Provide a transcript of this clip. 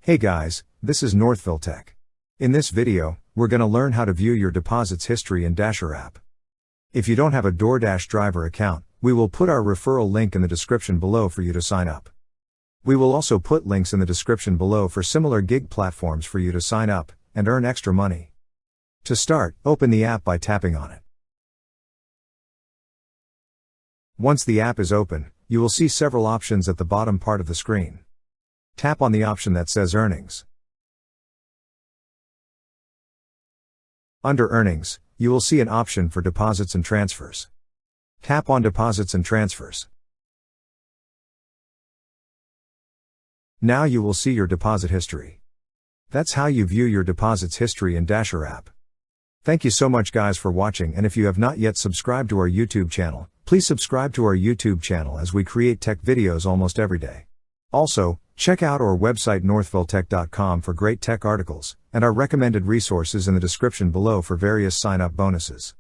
Hey guys, this is Northville Tech. In this video, we're going to learn how to view your deposits history in Dasher app. If you don't have a DoorDash driver account, we will put our referral link in the description below for you to sign up. We will also put links in the description below for similar gig platforms for you to sign up and earn extra money. To start, open the app by tapping on it. Once the app is open, you will see several options at the bottom part of the screen. Tap on the option that says Earnings. Under Earnings, you will see an option for Deposits and Transfers. Tap on Deposits and Transfers. Now you will see your deposit history. That's how you view your deposits history in Dasher app. Thank you so much guys for watching, and if you have not yet subscribed to our YouTube channel, please subscribe to our YouTube channel as we create tech videos almost every day. Also, check out our website northvilletech.com for great tech articles, and our recommended resources in the description below for various sign-up bonuses.